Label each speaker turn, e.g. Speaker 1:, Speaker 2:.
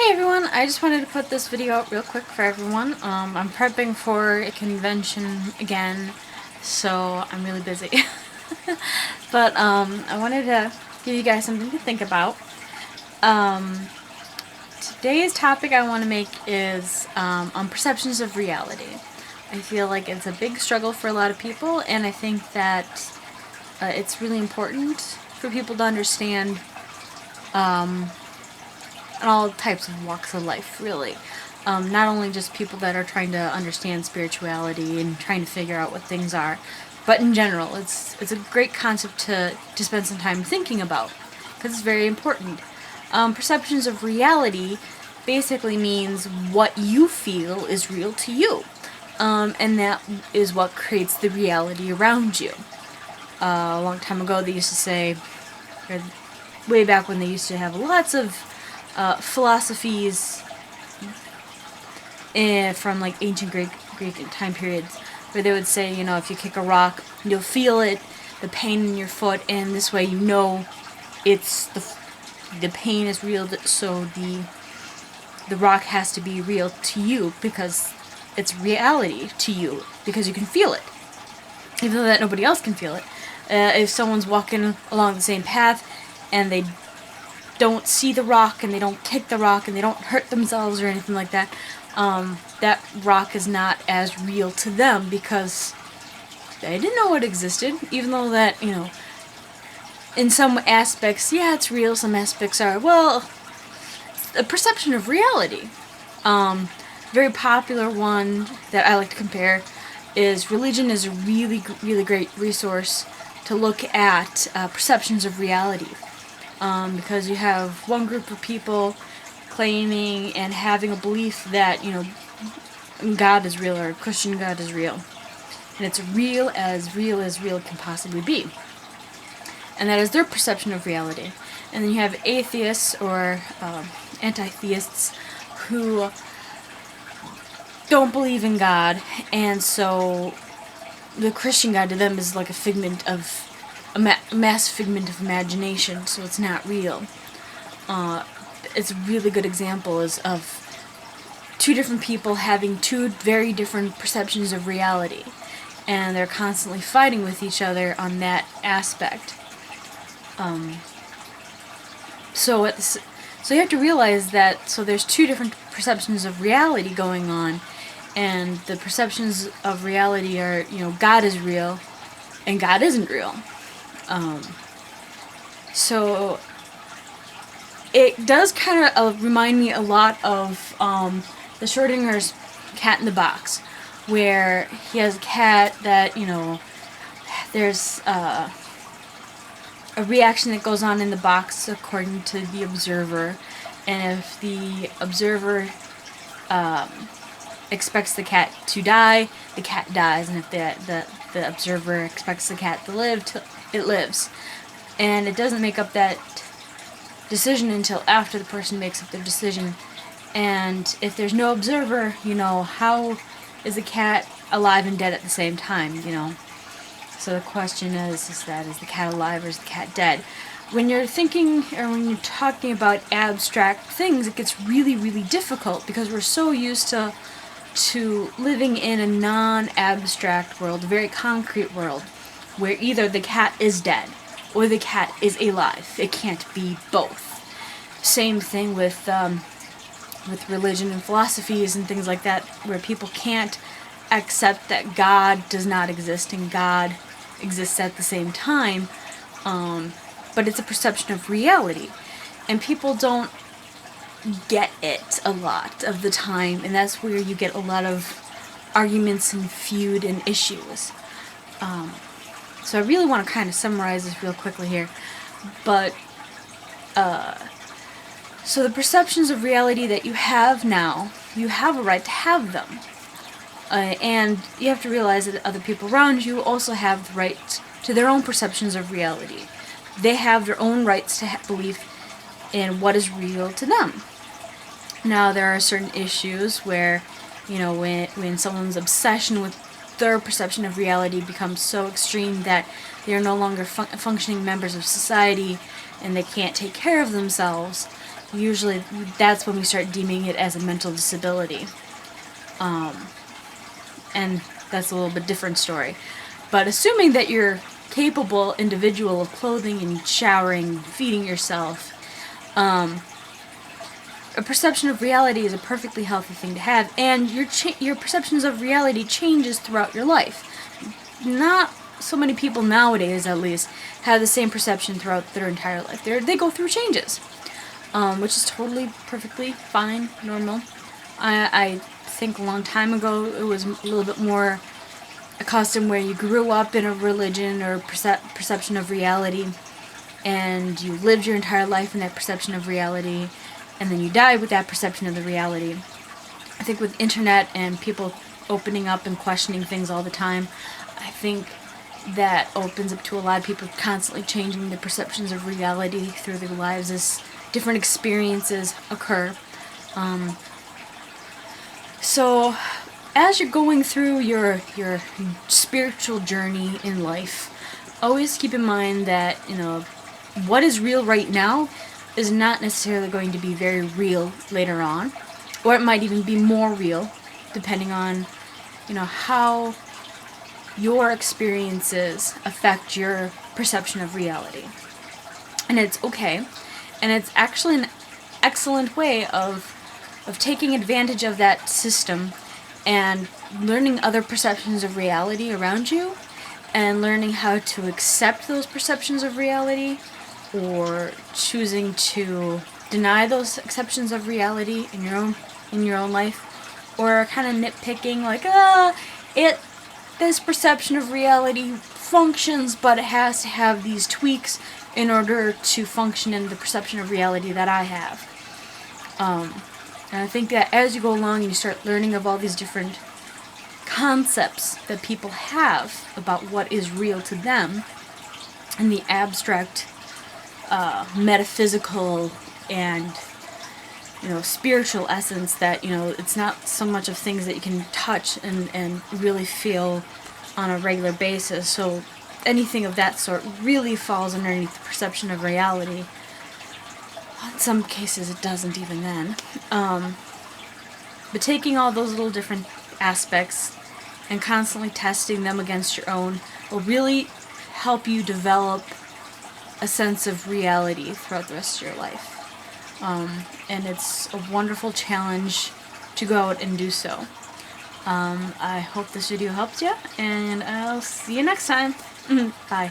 Speaker 1: Hey everyone, I just wanted to put this video out real quick for everyone. I'm prepping for a convention again, so I'm really busy. But I wanted to give you guys something to think about. Today's topic I want to make is on perceptions of reality. I feel like it's a big struggle for a lot of people, and I think that it's really important for people to understand all types of walks of life, really. Not only just people that are trying to understand spirituality and trying to figure out what things are, but in general, it's a great concept to spend some time thinking about, because it's very important. Perceptions of reality basically means what you feel is real to you, and that is what creates the reality around you. A long time ago, they used to say, or way back when they used to have lots of philosophies from like ancient Greek time periods, where they would say, you know, if you kick a rock, you'll feel it, the pain in your foot, and this way you know it's the pain is real, so the rock has to be real to you because it's reality to you because you can feel it, even though that nobody else can feel it. If someone's walking along the same path and they don't see the rock and they don't kick the rock and they don't hurt themselves or anything like that, that rock is not as real to them because they didn't know it existed, even though that, you know, in some aspects, yeah, it's real, some aspects are, well, a perception of reality. Very popular one that I like to compare is religion is a really, really great resource to look at perceptions of reality. Because you have one group of people claiming and having a belief that, you know, God is real, or Christian God is real. And it's real as real can possibly be. And that is their perception of reality. And then you have atheists or anti-theists who don't believe in God, and so the Christian God to them is like a figment of a mass figment of imagination, so it's not real. It's a really good example of two different people having two very different perceptions of reality, and they're constantly fighting with each other on that aspect. So you have to realize that, so there's two different perceptions of reality going on, and the perceptions of reality are, you know, God is real and God isn't real. So it does kind of remind me a lot of the Schrodinger's cat in the box, where he has a cat that, you know, there's a reaction that goes on in the box according to the observer, and if the observer expects the cat to die, the cat dies, and if the observer expects the cat to live, it lives. And it doesn't make up that decision until after the person makes up their decision. And if there's no observer, you know, how is the cat alive and dead at the same time, you know? So the question is the cat alive or is the cat dead? When you're thinking, or when you're talking about abstract things, it gets really, really difficult because we're so used to living in a non-abstract world, a very concrete world, where either the cat is dead or the cat is alive. It can't be both. Same thing with religion and philosophies and things like that, where people can't accept that God does not exist and God exists at the same time, but it's a perception of reality, and people don't get it a lot of the time, and that's where you get a lot of arguments and feud and issues. So I really want to kind of summarize this real quickly here, but so the perceptions of reality that you have now, you have a right to have them, and you have to realize that other people around you also have the right to their own perceptions of reality. They have their own rights to believe in what is real to them. Now, there are certain issues where, you know, when someone's obsession with their perception of reality becomes so extreme that they are no longer functioning members of society and they can't take care of themselves, usually that's when we start deeming it as a mental disability. And that's a little bit different story. But assuming that you're capable individual of clothing and showering, feeding yourself, a perception of reality is a perfectly healthy thing to have, and your perceptions of reality changes throughout your life. Not so many people nowadays, at least, have the same perception throughout their entire life. They go through changes, which is totally, perfectly fine, normal. I think a long time ago it was a little bit more a custom where you grew up in a religion or perception of reality, and you lived your entire life in that perception of reality, and then you died with that perception of the reality. I think with internet and people opening up and questioning things all the time, I think that opens up to a lot of people constantly changing their perceptions of reality through their lives as different experiences occur. So as you're going through your spiritual journey in life, always keep in mind that, what is real right now is not necessarily going to be very real later on, or it might even be more real, depending on, how your experiences affect your perception of reality. And it's okay, and it's actually an excellent way of taking advantage of that system and learning other perceptions of reality around you, and learning how to accept those perceptions of reality, or choosing to deny those exceptions of reality in your own life, or kind of nitpicking like, this perception of reality functions, but it has to have these tweaks in order to function in the perception of reality that I have. And I think that as you go along and you start learning of all these different concepts that people have about what is real to them, and the abstract, metaphysical, and spiritual essence that, it's not so much of things that you can touch and really feel on a regular basis. So anything of that sort really falls underneath the perception of reality. In some cases it doesn't even then. But taking all those little different aspects and constantly testing them against your own will really help you develop a sense of reality throughout the rest of your life. And it's a wonderful challenge to go out and do so. I hope this video helped you, and I'll see you next time. Bye.